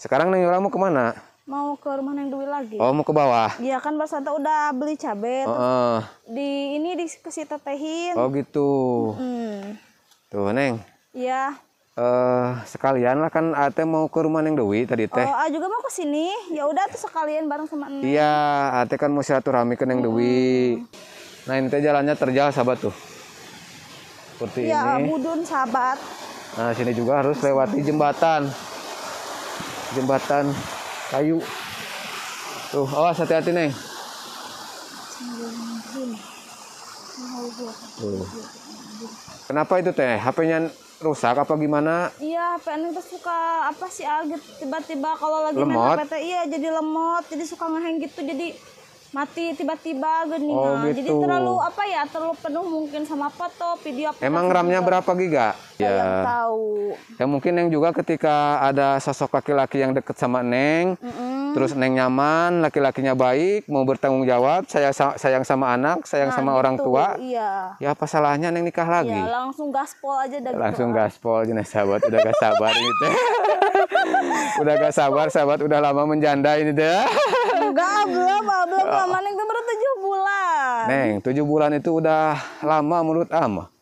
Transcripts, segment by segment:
Sekarang Neng Yola mau kemana? Mau ke rumah Neng Dewi lagi. Oh, mau ke bawah? Iya kan Mbak Santa udah beli cabai. Dikasih tetehin. Oh gitu. Tuh Neng. Iya. Sekalian lah kan Ate mau ke rumah Neng Dewi tadi teh. Oh, juga mau ke sini. Ya udah tuh sekalian bareng sama Neng. Iya, Ate kan mau silaturahmi ke Neng Dewi. Nah ini teh jalannya terjal sahabat tuh. Seperti ya, ini. mudun sahabat. Nah sini juga harus lewati jembatan. Jembatan kayu. Tuh, awas hati-hati Neng. Tuh. Kenapa itu teh? HP-nya rusak apa gimana? Iya, HP Neng tuh suka apa sih tiba-tiba kalau lagi main lemot. HP teh iya jadi lemot, jadi suka ngehang gitu, jadi mati tiba-tiba gini. Oh, gitu. Jadi terlalu terlalu penuh mungkin sama foto, video. Emang RAM-nya berapa giga? Saya yang tahu. Ya mungkin Neng juga ketika ada sosok laki-laki yang deket sama Neng, terus Neng nyaman, laki-lakinya baik, mau bertanggung jawab, sayang sama anak, sayang sama orang tua. Iya. Ya apa salahnya Neng nikah lagi? Ya, langsung gaspol aja dah. Langsung gaspol aja sahabat, udah gak sabar ini teh. Udah gak sabar sahabat, udah lama menjanda ini teh. Enggak, belum lama. Neng baru 7 bulan. Neng, 7 bulan itu udah lama menurut Ama.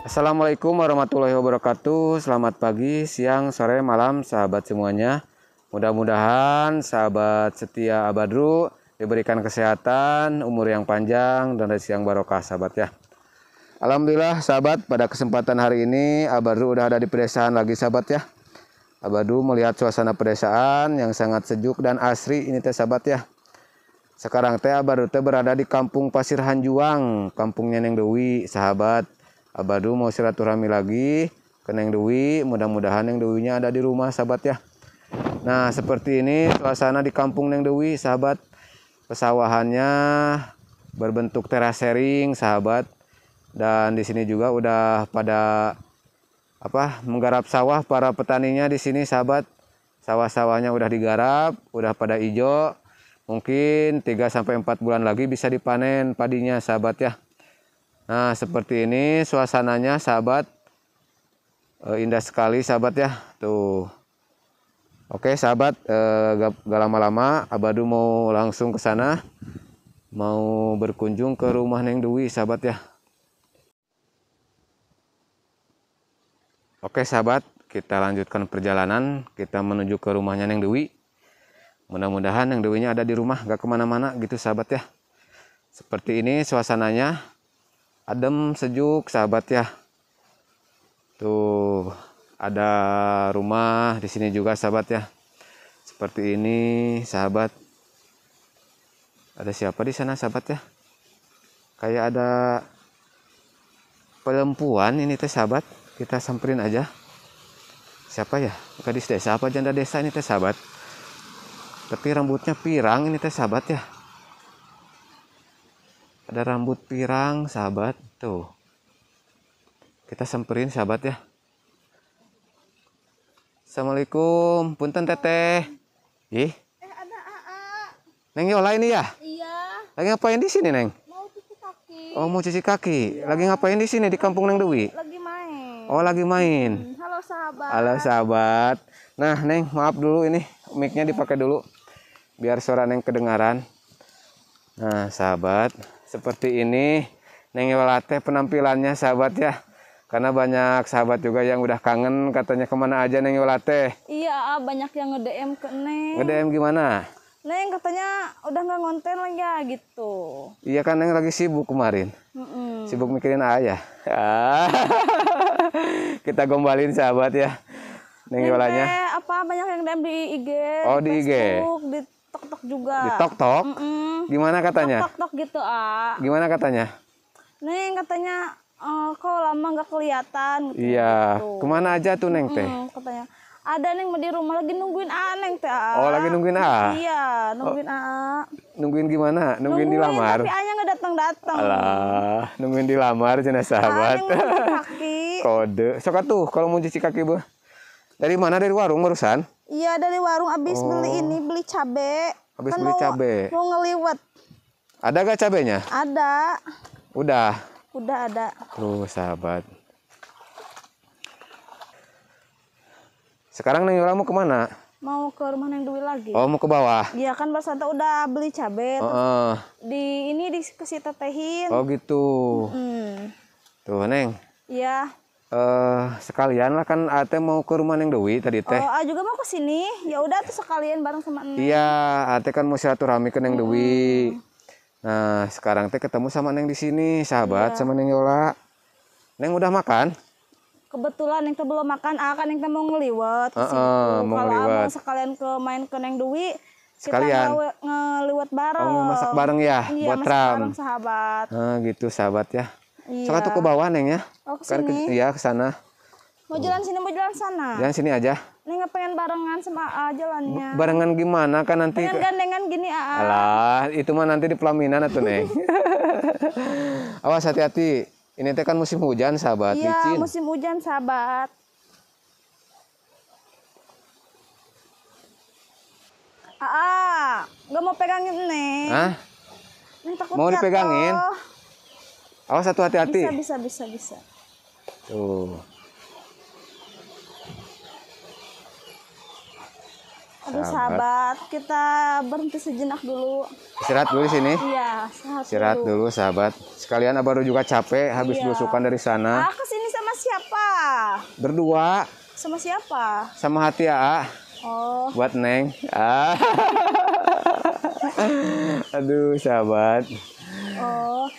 Assalamualaikum warahmatullahi wabarakatuh. Selamat pagi, siang, sore, malam sahabat semuanya. Mudah-mudahan sahabat setia Abadru diberikan kesehatan, umur yang panjang, dan rezeki yang barokah sahabat ya. Alhamdulillah sahabat, pada kesempatan hari ini Abadru udah ada di pedesaan lagi sahabat ya. Abadru melihat suasana pedesaan yang sangat sejuk dan asri ini teh sahabat ya. Sekarang teh Abadru teh berada di Kampung Pasir Hanjuang, kampungnya Neng Dewi sahabat. Abadru mau silaturahmi lagi ke Neng Dewi, mudah-mudahan Neng Dewinya ada di rumah sahabat ya. Nah seperti ini suasana di kampung Neng Dewi sahabat. Pesawahannya berbentuk terasering sahabat. Dan di sini juga udah pada menggarap sawah para petaninya di sini sahabat. Sawah-sawahnya udah digarap, udah pada hijau. Mungkin 3-4 bulan lagi bisa dipanen padinya sahabat ya. Nah seperti ini suasananya sahabat, indah sekali sahabat ya tuh. Oke sahabat, gak lama-lama Abadru mau langsung ke sana, mau berkunjung ke rumah Neng Dewi sahabat ya. Oke sahabat, kita lanjutkan perjalanan, kita menuju ke rumahnya Neng Dewi. Mudah-mudahan Neng Dewinya ada di rumah, gak kemana-mana gitu sahabat ya. Seperti ini suasananya. Adem, sejuk sahabat ya. Tuh, ada rumah di sini juga sahabat ya. Seperti ini sahabat. Ada siapa di sana sahabat ya? Kayak ada perempuan ini teh sahabat. Kita samperin aja. Siapa ya? Gadis desa apa janda desa ini teh sahabat? Tapi rambutnya pirang ini teh sahabat ya. Ada rambut pirang sahabat tuh. Kita samperin sahabat ya. Assalamualaikum, punten teteh. Ih. Ada AA. Neng Yola ini ya? Iya. Lagi ngapain di sini Neng? Mau cuci kaki. Oh, mau cuci kaki. Lagi ngapain di sini di kampung Neng Dewi? Lagi main. Oh, lagi main. Halo sahabat. Halo sahabat. Nah, Neng, maaf dulu ini mic-nya dipakai dulu biar suara Neng kedengaran. Nah, sahabat, seperti ini Neng Yola teh penampilannya sahabat ya. Karena banyak sahabat juga yang udah kangen katanya kemana aja Neng Yola teh. Iya, banyak yang nge-DM ke Neng. Nge-DM gimana? Neng katanya udah nggak ngonten lagi ya gitu. Iya kan Neng lagi sibuk kemarin. Sibuk mikirin ayah. Kita gombalin sahabat ya. Neng Yolanya. Apa banyak yang DM di IG, Oh, di di IG. Facebook, di TikTok juga. Di TikTok? Gimana katanya? TikTok gitu Gimana katanya? Neng katanya kok lama nggak kelihatan. Gitu, Iya. gitu. Kemana aja tuh Neng teh? Katanya ada Neng di rumah lagi nungguin Neng teh. Oh, lagi nungguin A? Iya, nungguin Nungguin gimana? Nungguin dilamar? Tapi A-nya nggak datang. Alah, nungguin dilamar cina sahabat. Kaki. Kode. Sok atuh kalau mau cuci kaki Bu. Dari mana? Dari warung barusan? Iya, dari warung abis beli cabe. Habis Kan beli cabe. Mau ngeliwat. Ada gak cabenya? Ada. Udah. Udah ada. Tuh sahabat. Sekarang Neng Yola mau kemana? Mau ke rumah Neng Dewi lagi. Oh, mau ke bawah. Iya kan Mbak Santa udah beli cabe. Dikasih tetehin. Oh gitu. Tuh Neng. Iya. Sekalian lah kan Ate mau ke rumah Neng Dewi tadi teh. Oh, juga mau ke sini. Ya udah tuh sekalian bareng sama Neng. Iya, Ate kan mau silaturahmi ke Neng Dewi. Nah, sekarang teh ketemu sama Neng di sini, sahabat sama Neng Yola. Neng udah makan? Kebetulan Neng teh belum makan, kan Neng teh mau ngeliwat ke situ. Mau Kalau ngeliwat. mau sekalian main ke Neng Dewi, Sekalian. kita ngeliwat bareng. Oh, masak bareng ya, Iya, buat masak ram. bareng sahabat. Nah, gitu sahabat ya. Iya. Sok atuh ke bawah Neng ya. Oh, ke Kan sini. iya ke sana. Mau jalan sini, mau jalan sana. Jangan sini aja. Neng nggak pengen barengan sama jalannya. Barengan gimana kan nanti? Pengen gandengan gini Alah, itu mah nanti di pelaminan atuh Neng. Awas hati-hati. Ini teh kan musim hujan sahabat, Iya, licin. musim hujan sahabat. Nggak mau pegangin Neng. Hah? Neng takut Mau jatuh. dipegangin? Awas satu hati-hati. Bisa. Tuh. Aduh sahabat, kita berhenti sejenak dulu. Istirahat dulu di sini. Iya, Istirahat dulu sahabat. Sekalian baru juga capek habis belusukan dari sana. Kesini sama siapa? Berdua Sama siapa? sama hati ya. Oh, Buat Neng. Aduh sahabat.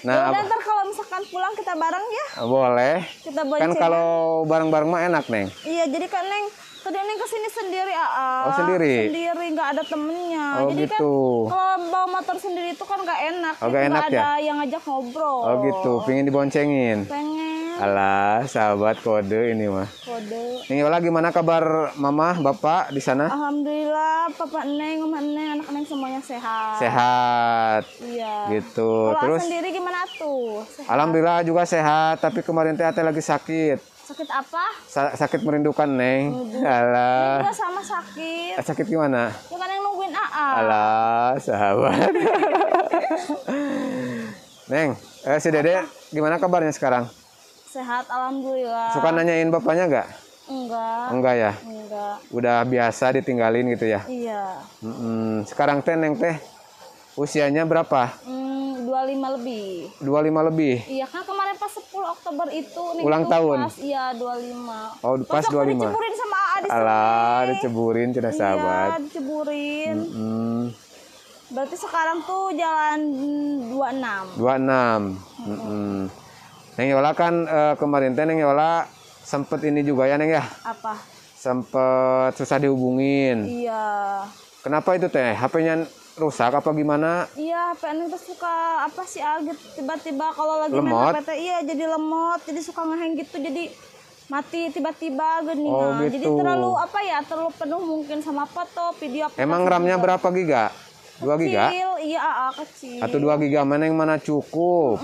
Nah, udah ntar kalau misalkan pulang kita bareng ya. Boleh. Kita Kan bonceng. kalau bareng-bareng mah enak Neng. Iya, jadi kan Neng tadi Neng kesini sendiri Oh, sendiri? Sendiri, nggak ada temennya. Oh, jadi gitu. kan kalau bawa motor sendiri itu kan nggak enak. Oh, nggak enak ada yang ngajak ngobrol. Oh gitu, pingin diboncengin. Pengen. Alah, sahabat kode ini mah. Kode. Neng Yola gimana kabar mama, bapak di sana? Alhamdulillah, Papa Neng, Mama Neng, anak Neng semuanya sehat. Sehat. Iya. Gitu. Kalau Terus sendiri gimana tuh? Sehat. alhamdulillah juga sehat, tapi kemarin teh Ate lagi sakit. Sakit apa? Sakit merindukan Neng. Neng Alah. juga sama sakit. Sakit gimana? Ya kan yang nungguin Alah, sahabat. Neng, si Dede gimana kabarnya sekarang? Sehat, alhamdulillah. Suka nanyain bapaknya nggak? Enggak. Enggak ya? Enggak. Udah biasa ditinggalin gitu ya? Iya. Sekarang teh Neng teh usianya berapa? 25 lebih. 25 lebih? Iya kan kemarin pas 10 Oktober itu nih Ulang tahun? Pas, iya 25. Oh, pas 25. Diceburin sama AA di sini. Alah, diceburin cina sahabat. Iya, diceburin. Berarti sekarang tuh jalan 26. 26. Neng Yola kan kemarin teh Neng Yola sempet ini juga ya Neng ya? Apa? Sempet susah dihubungin. Iya. Kenapa itu teh? HP-nya rusak apa gimana? Iya, PN itu suka apa sih gitu tiba-tiba kalau lagi Lemot? main HP iya jadi lemot, jadi suka ngehang gitu, jadi mati tiba-tiba gini. Oh, Jadi gitu. terlalu terlalu penuh mungkin sama foto, video. Emang RAM-nya berapa giga? 2 giga? Kecil, iya kecil. Atau 2 giga mana yang mana cukup?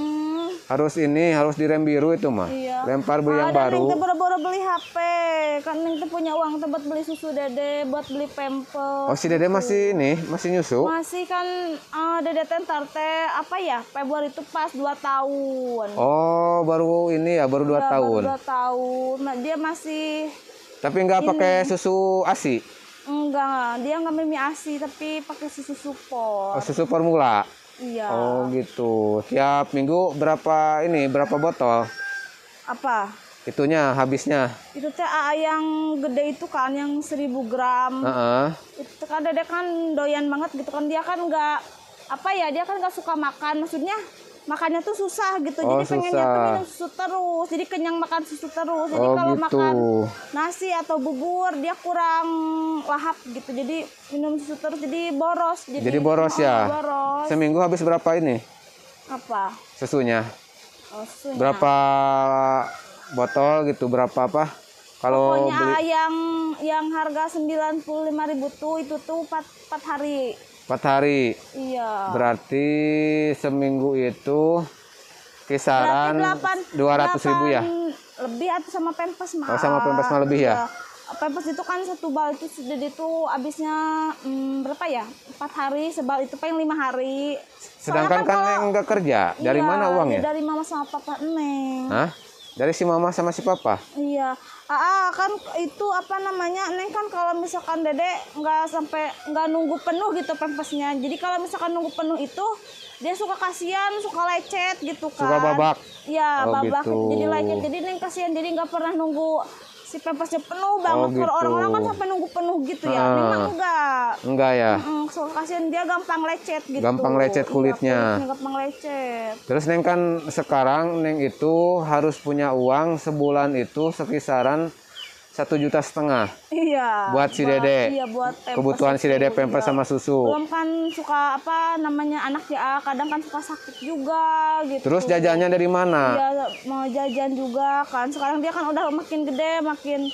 harus direm biru itu mah. Iya. Lempar beli yang Ada baru. Neng teh boro-boro beli HP. Kan Neng teh punya uang teh buat beli susu dede, buat beli pampers. Oh, si Dede masih nyusu. Masih kan dede teh ntar teh apa ya? Februari itu pas 2 tahun. Oh, baru ini ya, baru 2 Ya, tahun. baru 2 tahun. Nah, dia masih Tapi nggak pakai susu ASI. enggak, dia enggak mimi ASI tapi pakai susu Oh, support. susu formula. Iya. Oh, gitu. Tiap minggu berapa botol? Apa? Itunya habisnya. Itu teh yang gede itu kan yang 1000 gram. Heeh. Itu kan dede kan doyan banget gitu kan, dia kan enggak apa ya, dia kan enggak suka makan, maksudnya makannya tuh susah gitu. Oh, Jadi pengennya tuh susah. minum susu terus, jadi kenyang makan susu terus. Jadi Oh, kalau gitu. makan nasi atau bubur dia kurang lahap gitu, jadi minum susu terus jadi boros. Jadi boros ya. Boros. Seminggu habis berapa ini Apa? susunya? Oh, susunya. Berapa botol gitu? Berapa apa? Kalau Pokoknya beli yang harga 95.000 tuh itu tuh 4 hari. 4 hari. Iya. Berarti seminggu itu kisaran 200.000 ya? Lebih atau sama Pampers mah. Oh, sama Pampers mah lebih ya? Pampers itu kan satu bal itu sudah itu habisnya berapa ya? 4 hari, sebal itu paling 5 hari. Sedangkan kan Neng nggak kerja. Dari Iya, mana uangnya? Dari mama sama papa Neng. Hah? Dari si mama sama si papa? Iya, kan itu apa namanya, Neng kan kalau misalkan dede nggak nunggu penuh gitu pempesnya. Jadi kalau misalkan nunggu penuh itu dia suka kasihan, suka lecet gitu kan. Suka babak? Iya, Oh, babak. gitu. Jadi lecet. Jadi Neng kasihan, jadi nggak pernah nunggu si pempesnya penuh banget. gitu. Kalau orang-orang kan sampai nunggu penuh gitu ya. Neng mah enggak. Enggak ya? Suka kasihan, dia gampang lecet gitu. Gampang lecet Iya, kulitnya. gampang lecet. Terus Neng kan sekarang Neng itu harus punya uang sebulan itu sekisaran 1,5 juta Iya. buat si Dede. Iya, buat pampers Kebutuhan si itu, Dede pampers iya. sama susu. Belum kan suka apa namanya anak ya, kadang kan suka sakit juga gitu. Terus jajannya dari mana? Iya, mau jajan juga kan. Sekarang dia kan udah makin gede, makin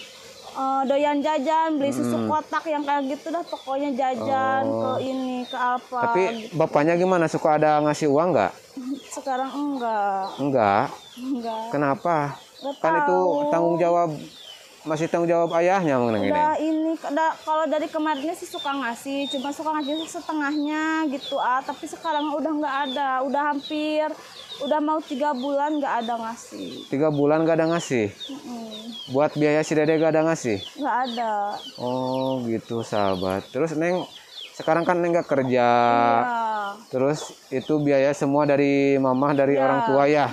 doyan jajan, beli susu kotak yang kayak gitu dah, pokoknya jajan ke ini, ke apa. Tapi bapaknya gimana? Suka ada ngasih uang nggak? Sekarang enggak. Enggak. Kenapa? Nggak Kan itu tahu. masih tanggung jawab ayahnya mengenai ini. Kalau dari kemarinnya sih suka ngasih, cuma suka ngasih setengahnya gitu tapi sekarang udah nggak ada, udah mau 3 bulan nggak ada ngasih. 3 bulan gak ada ngasih. Buat biaya si Dede gak ada ngasih. Nggak ada. Oh gitu sahabat. Terus Neng sekarang kan Neng gak kerja. Ya. Terus itu biaya semua dari mama, dari orang tua ya.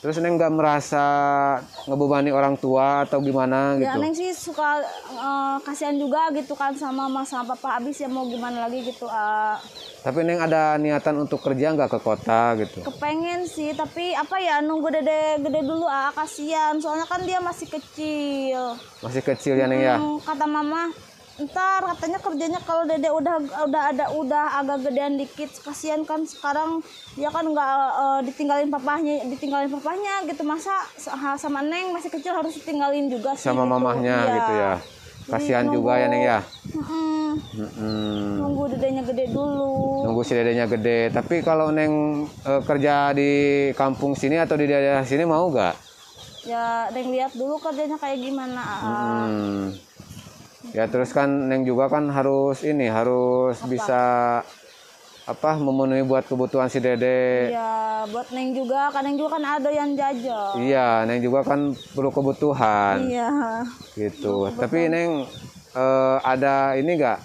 Terus Neng gak merasa ngebebani orang tua atau gimana Ya gitu? Neng sih suka kasihan juga gitu kan sama mama sama papa, habis ya mau gimana lagi gitu. Tapi Neng ada niatan untuk kerja nggak ke kota gitu? Kepengen sih, tapi apa ya, nunggu dede gede dulu kasihan, soalnya kan dia masih kecil. Masih kecil ya Neng ya? Kata mama, ntar katanya kerjanya kalau dede udah agak gedean dikit, kasihan kan sekarang dia kan nggak ditinggalin papahnya gitu, masa sama Neng masih kecil harus ditinggalin juga sih Sama gitu. mamahnya Iya. gitu ya? Kasihan juga ya Neng ya? Nunggu dedenya gede dulu. Nunggu si Dedenya gede. Tapi kalau Neng kerja di kampung sini atau di daerah sini mau gak? Ya Neng lihat dulu kerjanya kayak gimana. Ya terus kan Neng juga kan harus bisa memenuhi buat kebutuhan si Dede. Iya, buat Neng juga kan ada yang jajan. Iya, Neng juga kan perlu kebutuhan. Iya. Gitu. Tapi Neng ada ini gak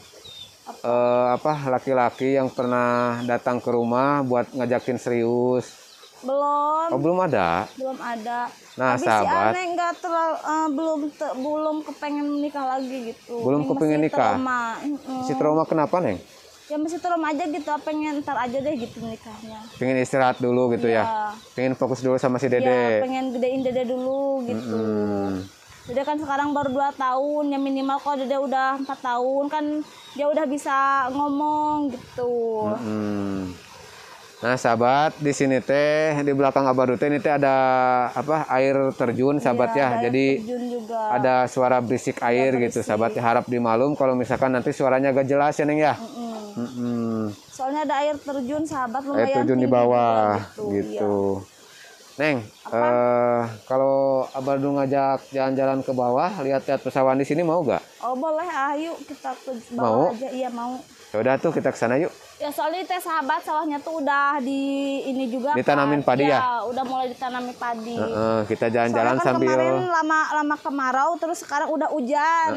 laki-laki yang pernah datang ke rumah buat ngajakin serius? Belum. Oh, belum ada. Nah, Habis sahabat. si Aneh nggak belum kepengen nikah lagi gitu. Belum Neng kepengen masih nikah? trauma. Si trauma kenapa Neng? Ya masih trauma aja gitu, pengen ntar aja deh gitu nikahnya. Pengen istirahat dulu gitu ya? Iya. Pengen fokus dulu sama si Ya Dede? pengen gedein dede dulu gitu. Dede kan sekarang baru 2 tahun, ya minimal kalau dede udah 4 tahun kan dia udah bisa ngomong gitu. Nah sahabat, di sini teh di belakang Abah Dute ini teh ada air terjun sahabat Iya, ya. ada Jadi terjun juga. ada suara berisik air gitu sahabat. Harap dimaklum kalau misalkan nanti suaranya agak jelas ya Neng ya. Soalnya ada air terjun sahabat, Air lumayan terjun di tinggi bawah juga gitu. Iya. Neng, kalau Abadu ngajak jalan-jalan ke bawah, lihat-lihat pesawahan di sini mau gak? Oh boleh, ayo kita ke Mau? bawah aja. Iya mau. Ya udah tuh kita ke sana yuk. Ya soalnya teh sahabat sawahnya tuh udah di ini juga Ditanamin kan. padi ya? Udah mulai ditanami padi. Kita jalan-jalan Soalnya kan sambil kemarin lama kemarau terus sekarang udah hujan.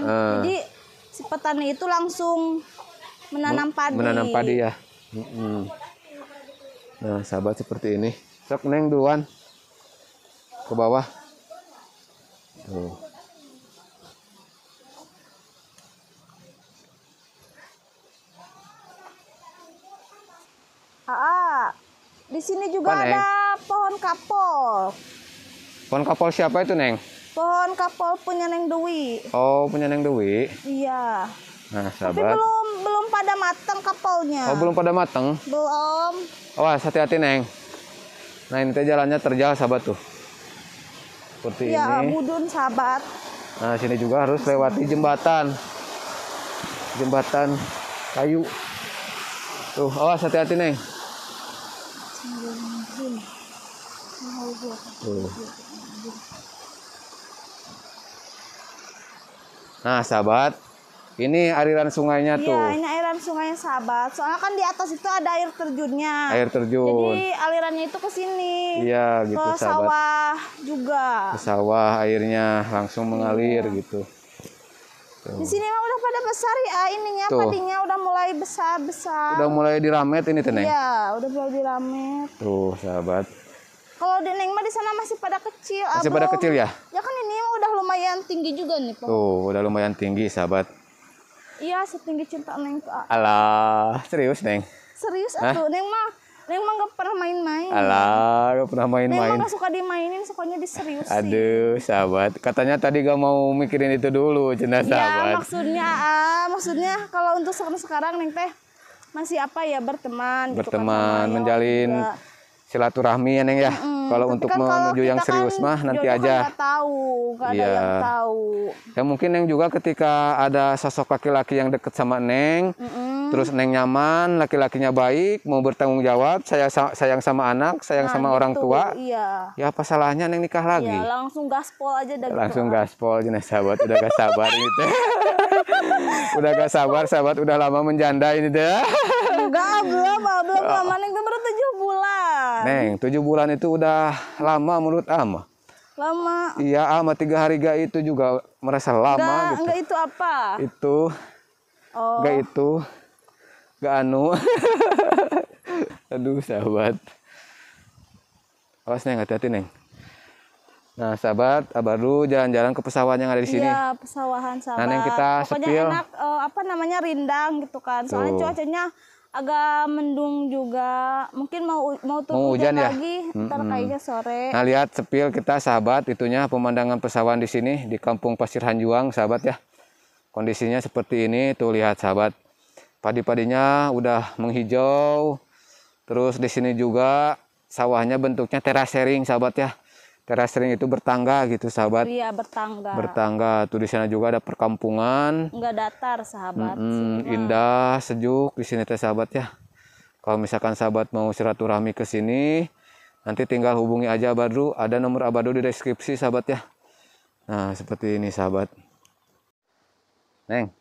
Jadi si petani itu langsung menanam padi. menanam padi ya. Nah, sahabat seperti ini. Sok Neng duluan ke bawah. Tuh. Di sini juga Apa, Neng? ada pohon kapol. Pohon kapol siapa itu, Neng? Pohon kapol punya Neng Dewi. Oh, punya Neng Dewi. Iya. Nah, Tapi sahabat. belum pada matang kapolnya. Oh, belum pada matang. Belum. Awas, hati-hati, Neng. Nah, ini teh jalannya terjal, sahabat tuh. Seperti Ya, ini. mudun sahabat. Nah, sini juga harus lewati jembatan. Jembatan kayu. Tuh, awas hati-hati, Neng. Tuh. Nah, sahabat, ini aliran sungainya tuh. Iya, ini aliran sungainya sahabat. Soalnya kan di atas itu ada air terjunnya. Air terjun. Jadi alirannya itu ke sini. Iya, gitu, ke sahabat. sawah juga. Ke sawah airnya langsung mengalir gitu. Tuh. Di sini mah udah pada besar ya ininya, Tuh. padinya udah mulai besar-besar. Udah mulai diramet ini, Teneng. Iya, udah mulai diramet. Tuh, sahabat. Kalau di Neng mah di sana masih pada kecil. Masih pada kecil ya? Ya kan ini mah udah lumayan tinggi juga nih, Pak. Tuh, udah lumayan tinggi, sahabat. Iya, setinggi cinta Neng ke Alah, serius, Neng? Serius atuh, Neng mah gak pernah main-main. Alah, gak pernah Neng mah main-main. gak suka dimainin, sukanya diseriusin. Aduh, sahabat. Katanya tadi gak mau mikirin itu dulu, cenah Ya, sahabat. maksudnya kalau untuk sekarang Neng teh masih apa ya, berteman gitu kan Berteman, sama yang menjalin juga. silaturahmi ya, Neng ya. Kalau Tapi untuk kan kalau menuju yang kita serius kan mah nanti jodoh aja. kan gak tahu, gak ada Iya. yang tahu. Ya mungkin Neng juga ketika ada sosok laki-laki yang deket sama Neng, terus Neng nyaman, laki-lakinya baik, mau bertanggung jawab, sayang sama anak, sayang sama orang gitu, tua. Iya. Ya apa salahnya Neng nikah lagi? Ya, langsung gaspol aja dah gitu. Langsung gaspol jenis sahabat, udah gak sabar ini teh. Udah gak sabar, sahabat udah lama menjanda ini teh. Enggak, belum lama Neng tuh baru 7 bulan. Neng, 7 bulan itu udah lama menurut Ama. Lama. Iya, Ama 3 hari gak itu juga merasa lama gitu. Enggak itu apa? Itu, Oh. gak itu, gak anu. Aduh, sahabat. Awas Neng, hati-hati Neng. Nah, sahabat, Abadu jalan-jalan ke pesawahan yang ada di sini. Iya, pesawahan sahabat. Nah, Neng, kita Pokoknya sepil. enak, apa namanya, rindang gitu kan. Soalnya Tuh. cuacanya agak mendung juga. Mungkin mau turun Mau hujan ya? lagi. Ntar kayaknya sore. Nah, lihat sepil kita sahabat, itunya pemandangan pesawahan di sini di Kampung Pasir Hanjuang, sahabat ya. Kondisinya seperti ini, tuh lihat sahabat. Padi-padinya udah menghijau. Terus di sini juga sawahnya bentuknya terasering, sahabat ya. Terasering itu bertangga gitu, sahabat. Iya, bertangga. Bertangga. Tuh di sana juga ada perkampungan. Enggak datar sahabat. Indah, sejuk di sini teh sahabat ya. Kalau misalkan sahabat mau silaturahmi ke sini, nanti tinggal hubungi aja Abadu. Ada nomor Abadu di deskripsi sahabat ya. Nah, seperti ini sahabat. Neng,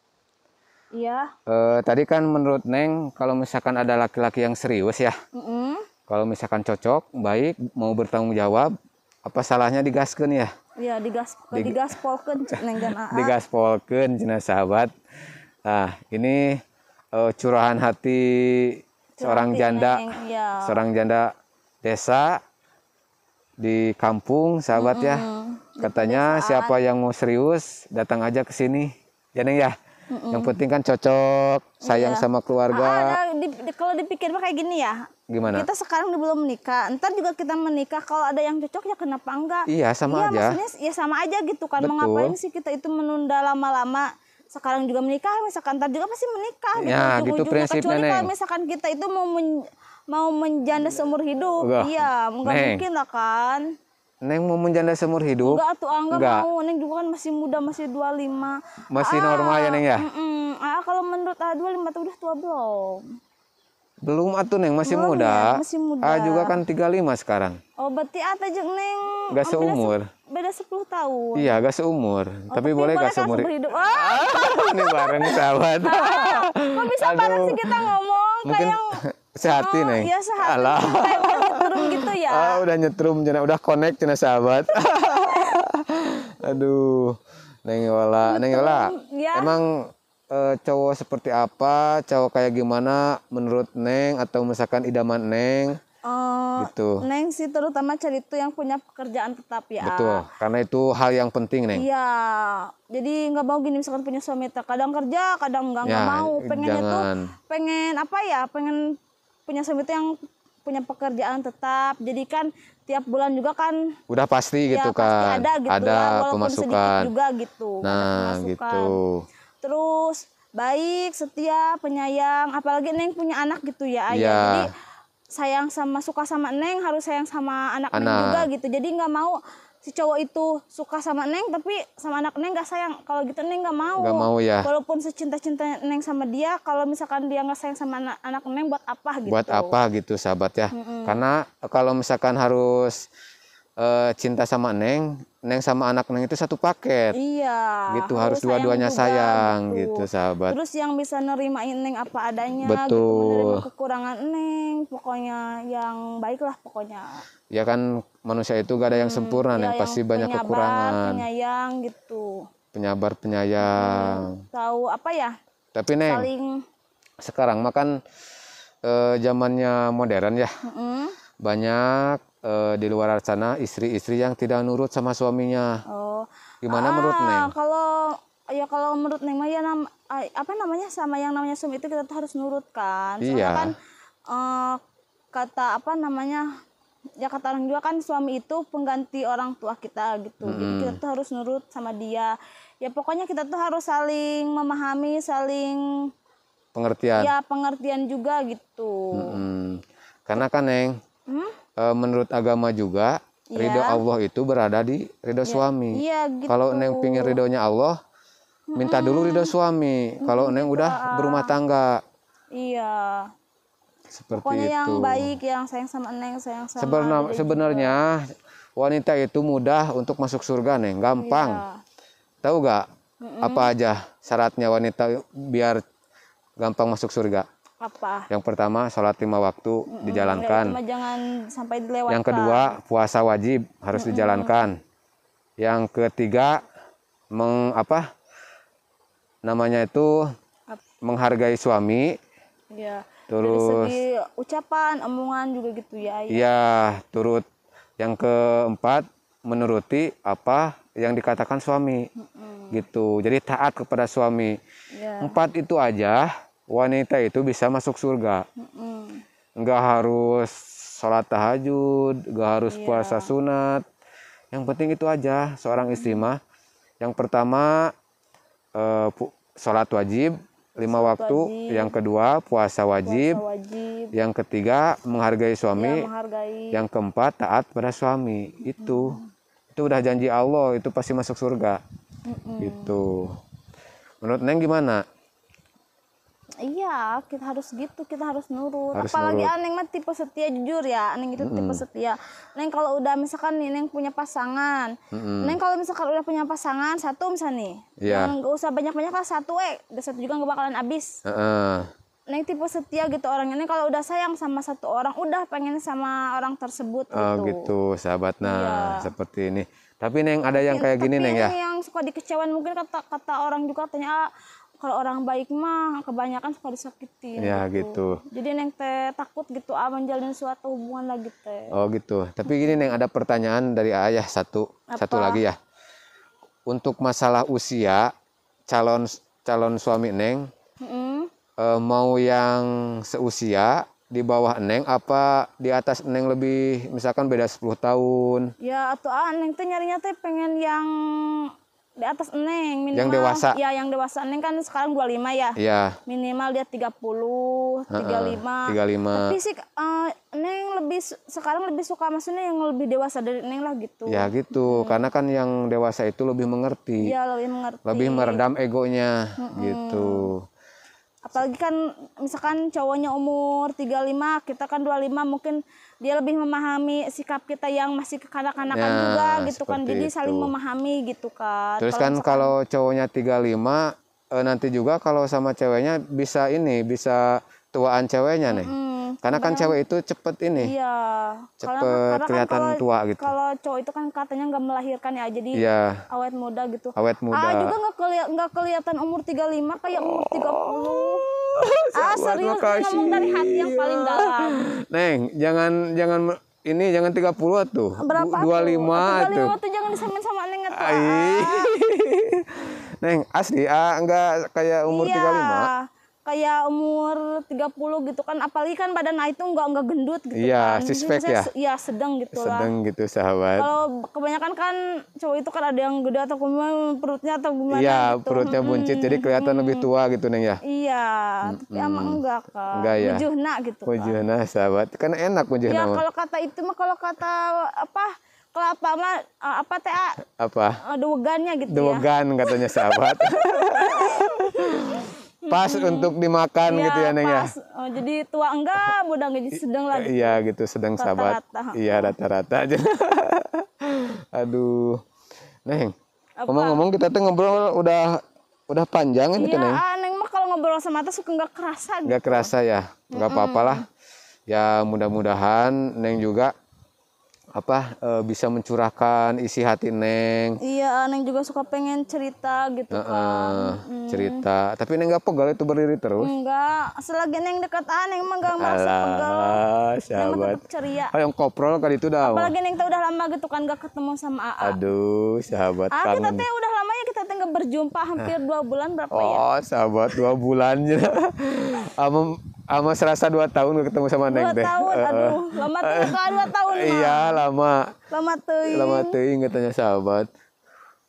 Iya. tadi kan menurut Neng, kalau misalkan ada laki-laki yang serius ya, kalau misalkan cocok, baik, mau bertanggung jawab, apa salahnya digaskeun ya? Iya, digaspolkeun Neng dan Aa. Digaspolkeun cenah sahabat. Nah, ini curahan hati seorang janda, Neng, iya. seorang janda desa di kampung, sahabat ya. Katanya siapa yang mau serius datang aja ke sini, ya Neng ya. Yang penting kan cocok, sayang sama keluarga. Kalau dipikir mah kayak gini ya. Gimana? Kita sekarang belum menikah, ntar juga kita menikah. Kalau ada yang cocok ya kenapa enggak? Iya, sama aja. Maksudnya ya sama aja gitu kan. Betul. Mau ngapain sih kita itu menunda lama-lama? Sekarang juga menikah, misalkan ntar juga pasti menikah. Ya, gitu ujung-ujungnya. prinsipnya, Kecuali kalau Neng. misalkan kita itu mau menjanda seumur hidup, Wah, iya, nggak Neng. mungkin lah kan. Neng mau menjanda seumur hidup? Enggak tuh, enggak Enggak. mau. Neng juga kan masih muda, masih 25. Masih normal ya Neng ya? Kalau menurut 25 tuh udah tua belum? Belum atuh Neng, masih Belum muda. ya, masih muda. Juga kan 35 sekarang. Oh, berarti ata jeung Neng Gak seumur. beda 10 tahun. Iya, gak seumur. Oh, tapi boleh gak kan seumur? hidup. Ini bareng sahabat. Kok bisa bareng sih kita ngomong Mungkin kayak sehati Neng. Iya, sehati. Alah. Kayak udah nyetrum gitu ya. Udah nyetrum, udah connect cina sahabat. Aduh. Neng Yola. Ya. Emang cowok seperti apa? Cowok kayak gimana menurut Neng atau misalkan idaman Neng? Gitu. Neng sih terutama cari itu yang punya pekerjaan tetap ya. Betul, karena itu hal yang penting Neng. Iya, jadi nggak mau gini misalkan punya suami kadang kerja, kadang nggak mau. Pengennya tuh pengen apa ya? Pengen punya suami itu yang punya pekerjaan tetap. Jadi kan tiap bulan juga kan udah pasti gitu kan. Pasti ada gitu ada lah, walaupun pemasukan sedikit juga gitu. Nah, gitu. Terus baik, setia, penyayang, apalagi Neng punya anak gitu ya, ayah. Ya. Jadi sayang sama suka sama Neng harus sayang sama anak Neng juga gitu. Jadi nggak mau si cowok itu suka sama Neng tapi sama anak Neng nggak sayang. Kalau gitu Neng nggak mau. Nggak mau ya. Walaupun secinta-cinta Neng sama dia, kalau misalkan dia nggak sayang sama anak Neng buat apa gitu. Buat apa gitu sahabat ya. Karena kalau misalkan harus cinta sama Neng sama anak Neng itu satu paket. Iya. Gitu harus dua-duanya sayang gitu sahabat. Terus yang bisa nerimain Neng apa adanya. Betul. Gitu, menerima kekurangan Neng, pokoknya yang baik lah pokoknya. Ya kan manusia itu gak ada yang sempurna Neng, pasti banyak kekurangan. Penyayang gitu. Penyabar, penyayang. Tahu apa ya? Tapi Neng, sekarang makan zamannya modern ya. Banyak di luar sana istri-istri yang tidak nurut sama suaminya. Gimana menurut Neng? Kalau menurut Neng mah ya apa namanya sama yang namanya suami itu kita tuh harus nurut kan. Soalnya Iya. kan kata apa namanya ya kata orang juga kan suami itu pengganti orang tua kita gitu. Jadi kita tuh harus nurut sama dia. Ya pokoknya kita tuh harus saling memahami, saling pengertian. Ya pengertian juga gitu. Karena kan Neng, menurut agama juga ridho Allah itu berada di ridho suami. Iya gitu. Kalau Neng pingin ridhonya Allah, minta dulu ridho suami. Kalau Neng udah berumah tangga. Iya. Seperti pokoknya itu. Yang baik, yang sayang sama Neng, sayang sama sebenarnya wanita itu mudah untuk masuk surga Neng, gampang. Iya. Tahu gak apa aja syaratnya wanita biar gampang masuk surga? Apa? Yang pertama, sholat 5 waktu dijalankan. Ya, jangan sampai dilewatkan. Yang kedua, puasa wajib harus dijalankan. Yang ketiga, menghargai suami. Ya. Terus dari segi ucapan, omongan juga gitu ya. Iya, turut. Yang keempat, menuruti apa yang dikatakan suami. Gitu. Jadi taat kepada suami. Ya. 4 itu aja wanita itu bisa masuk surga. Nggak harus sholat tahajud, nggak harus puasa sunat. Yang penting itu aja seorang istri mah. Yang pertama sholat wajib 5 waktu. Yang kedua puasa wajib. Yang ketiga menghargai suami. Yang keempat taat pada suami. Itu udah janji Allah, itu pasti masuk surga. Gitu. Menurut Neng gimana? Iya, kita harus gitu, kita harus nurut. Apalagi Neng mah tipe setia, jujur ya. Neng itu tipe setia. Neng kalau udah misalkan nih Neng punya pasangan. Neng kalau misalkan udah punya pasangan satu misalnya nih. Yang gak usah banyak-banyak lah satu udah satu juga gak bakalan habis. Neng tipe setia gitu orangnya. Neng kalau udah sayang sama satu orang, udah pengen sama orang tersebut gitu. Oh gitu, sahabat. Nah, seperti ini. Tapi Neng ada yang kayak gini Neng ya. Yang suka dikecewain mungkin kata orang juga katanya kalau orang baik mah kebanyakan suka disakitin. Ya gitu. Jadi Neng takut gitu menjalin suatu hubungan lagi teh. Oh gitu. Tapi gini Neng, ada pertanyaan dari ayah satu lagi ya. Untuk masalah usia calon suami Neng, mau yang seusia di bawah Neng apa di atas Neng lebih, misalkan beda 10 tahun? Ya atau Neng tuh nyarinya teh pengen yang di atas Neng minimal. Yang dewasa. Ya yang dewasa. Neng kan sekarang 25 ya. Iya. Minimal dia 30, 35. Tapi sih Neng sekarang lebih suka maksudnya yang lebih dewasa dari Neng lah gitu. Ya gitu. Karena kan yang dewasa itu lebih mengerti. Iya, lebih mengerti. Lebih meredam egonya gitu. apalagi kan misalkan cowoknya umur 35, kita kan 25, mungkin dia lebih memahami sikap kita yang masih kekanak-kanakan Ya, juga gitu kan. seperti Jadi saling itu. memahami gitu kan. Terus Kalau kan misalkan- kalau cowoknya 35, nanti juga kalau sama ceweknya bisa bisa tuaan ceweknya nih. Karena kan cewek itu cepet ini, iya, cepet karena kelihatan kan tua gitu. kalau cowok itu kan katanya nggak melahirkan ya, jadi Iya, awet muda gitu. awet muda. Juga nggak kelihatan umur 35 kayak umur 30. Sahabat, Serius ini makasih. ngomong dari hati yang paling dalam. Neng, jangan 30 tuh. Berapa 25 tuh. 35 tuh jangan disamain sama Neng tuh. Ai. Neng, asli enggak kayak umur Iya, 35. kayak umur 30 gitu kan, apalagi kan badan A itu nggak gendut gitu Iya, kan. six pack Jadi ya? Iya, sedang gitu lah. Sedang gitu, sahabat. Kalau kebanyakan kan cowok itu kan ada yang gede atau gimana perutnya atau gimana Iya, gitu. perutnya buncit jadi kelihatan lebih tua gitu, Neng ya. Iya, tapi emang enggak kan. Enggak ya? Wujudna gitu kan. Wujudna, sahabat. Kan enak Ya wujudna mah. kalau kata itu mah, kalau kata apa kelapa mah apa teh Apa? dogannya gitu ya. Dogan katanya, sahabat. Pas untuk dimakan Iya, gitu ya, Neng ya. pas. Jadi tua enggak, muda enggak, jadi sedang lah gitu. Iya gitu, sedang sahabat. Rata-rata. Iya, rata-rata aja. Aduh. Neng, Apa? ngomong-ngomong kita tuh ngobrol udah panjang ini Iya, tuh, Neng. Neng mah kalau ngobrol sama tuh suka enggak kerasa gitu. Nggak kerasa ya. Nggak apa-apa lah. Ya mudah-mudahan Neng juga bisa mencurahkan isi hati Neng. Iya, Neng juga suka pengen cerita gitu kan. Cerita. Tapi Neng nggak pegal itu berdiri terus. Enggak, selagi Neng dekat Neng mah enggak merasa pegel. Alah, Neng mah sahabat. tetap ceria. Yang koprol kali itu dah. Apalagi Neng teh udah lama gitu kan gak ketemu sama AA. Aduh, sahabat Kita kangen. teh udah lama ya, kita teh nggak berjumpa hampir 2 bulan berapa ya? Oh, sahabat 2 bulan. Ama serasa 2 tahun gak ketemu sama 2 Neng teh. tahun, aduh, lama tuh 2 tahun mah. Iya, lama. Lama teuing. Lama teuing katanya, sahabat.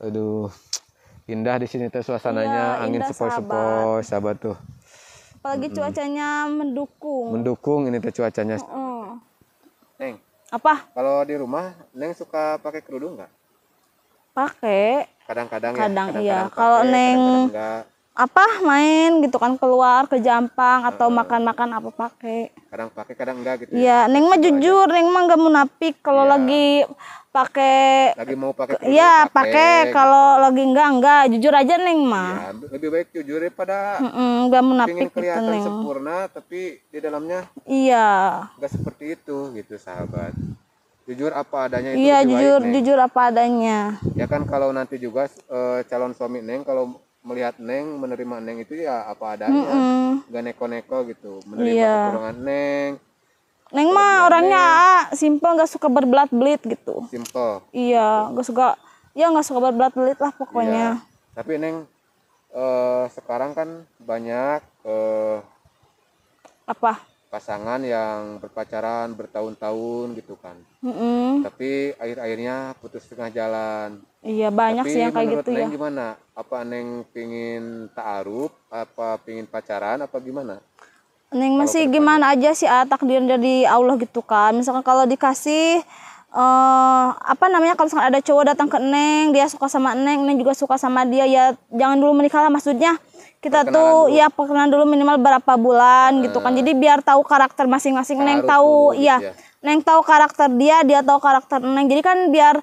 Aduh. Indah di sini teh suasananya, Iya, angin indah, sepoi-sepoi, sahabat tuh. Apalagi cuacanya mendukung. Mendukung ini teh cuacanya. Neng, Apa? kalau di rumah Neng suka pakai kerudung nggak? Pakai. Kadang-kadang ya. Kadang Kadang-kadang iya. pakai, Kalau Neng kadang-kadang enggak. main gitu kan, keluar ke Jampang atau makan-makan apa pakai. Kadang pakai, kadang enggak gitu ya. Iya, Neng mah jujur, Neng mah nggak munafik kalau Iya. lagi pakai. Lagi mau pakai kerudung, Iya, pakai. Kalau lagi enggak, jujur aja Neng mah. Ya, lebih baik jujur daripada Nggak pengen munafik gitu kelihatan Neng. sempurna tapi di dalamnya Iya. enggak seperti itu gitu, sahabat. Jujur apa adanya itu Iya, lebih jujur, baik, Neng. jujur apa adanya. Ya kan kalau nanti juga calon suami Neng kalau melihat Neng, menerima Neng itu ya apa adanya. Enggak neko-neko gitu. Menerima Iya. kekurangan Neng, Neng mah orangnya simple, nggak suka berbelat-belit gitu. simple. Iya, nggak suka berbelat-belit lah pokoknya. Iya. Tapi Neng sekarang kan banyak Apa? pasangan yang berpacaran bertahun-tahun gitu kan. Tapi akhir-akhirnya putus tengah jalan. Iya, banyak Tapi sih yang kayak menurut gitu Neng ya. gimana? Apa Neng pingin ta'aruf? Apa pingin pacaran? Apa gimana? Neng masih gimana aja sih, takdir dari Allah gitu kan. Misalkan kalau dikasih kalau misalkan ada cowok datang ke Neng, dia suka sama Neng juga suka sama dia, ya jangan dulu menikah lah, maksudnya kita tuh ya perkenalan dulu minimal berapa bulan gitu kan. Jadi biar tahu karakter masing-masing. Neng Taruh tahu dulu ya. gitu ya. Neng tahu karakter dia tahu karakter Neng. Jadi kan biar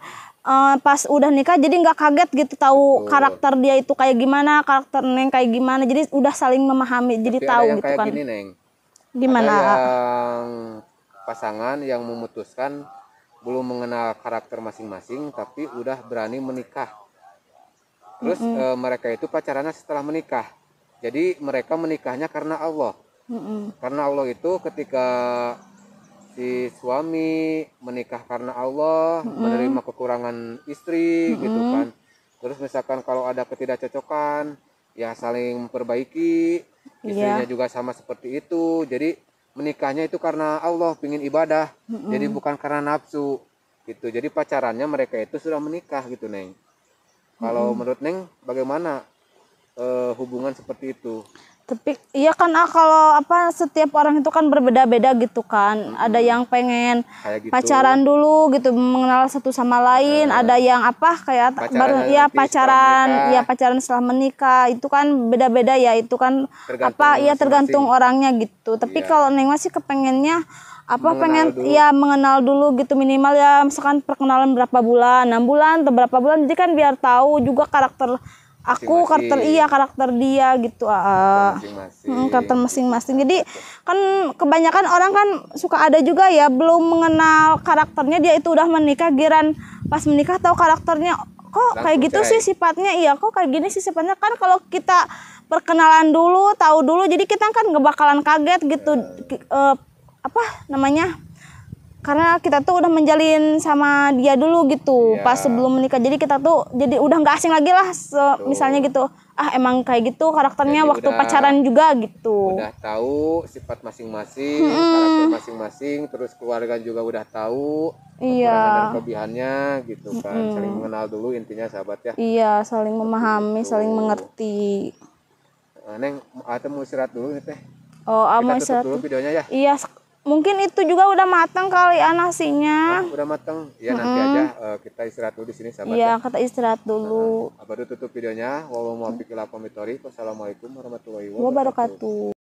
pas udah nikah jadi nggak kaget gitu, tahu karakter dia itu kayak gimana, karakter Neng kayak gimana. Jadi udah saling memahami, jadi Tapi tahu ada yang gitu kayak kan. gini, Neng. Gimana? Ada yang pasangan yang memutuskan belum mengenal karakter masing-masing tapi udah berani menikah. Terus mereka itu pacarannya setelah menikah. Jadi mereka menikahnya karena Allah. Karena Allah itu ketika si suami menikah karena Allah, menerima kekurangan istri gitu kan. Terus misalkan kalau ada ketidakcocokan, ya saling memperbaiki. Istrinya juga sama seperti itu. Jadi menikahnya itu karena Allah, pingin ibadah. Jadi bukan karena nafsu gitu. Jadi pacarannya mereka itu sudah menikah gitu, Neng. Kalau menurut Neng bagaimana hubungan seperti itu? Tapi iya kan kalau apa setiap orang itu kan berbeda-beda gitu kan. Ada yang pengen Kayak gitu. pacaran dulu gitu, mengenal satu sama lain. Ada yang apa kayak Pacarannya ya nanti setelah pacaran, menikah. ya pacaran setelah menikah. Itu kan beda-beda ya. Itu kan Tergantung apa ya masing-masing. tergantung orangnya gitu. Tapi Iya. kalau Neng masih kepengennya apa Mengenal pengen dulu. ya mengenal dulu gitu minimal ya misalkan perkenalan berapa bulan, 6 bulan atau berapa bulan. Jadi kan biar tahu juga karakter aku, karakter karakter dia gitu. Masing-masing. Karakter masing-masing. Jadi kan kebanyakan orang kan suka ada juga ya belum mengenal karakternya dia itu udah menikah giran pas menikah tahu karakternya kok kayak Langsung gitu cerai. sih sifatnya iya kok kayak gini sih sifatnya kan kalau kita perkenalan dulu tahu dulu jadi kita kan nggak bakalan kaget gitu apa namanya karena kita tuh udah menjalin sama dia dulu gitu Iya. pas sebelum menikah jadi kita tuh jadi udah nggak asing lagi lah misalnya gitu emang kayak gitu karakternya Jadi waktu udah- pacaran juga gitu. Udah tahu sifat masing-masing, karakter masing-masing, terus keluarga juga udah tahu kekurangan dan Iya kelebihannya gitu kan. Saling mengenal dulu intinya sahabat ya. iya saling memahami saling mengerti. Neng, atau mau istirahat dulu nih teh. Oh Kita mau tutup istirahat dulu videonya ya. iya mungkin itu juga udah matang kali nasinya. Udah matang. Ya nanti aja kita istirahat dulu di sini sahabat Iya ya. kata istirahat dulu. Abadu tutup videonya. Wassalamualaikum warahmatullahi wabarakatuh. Wabarakatuh.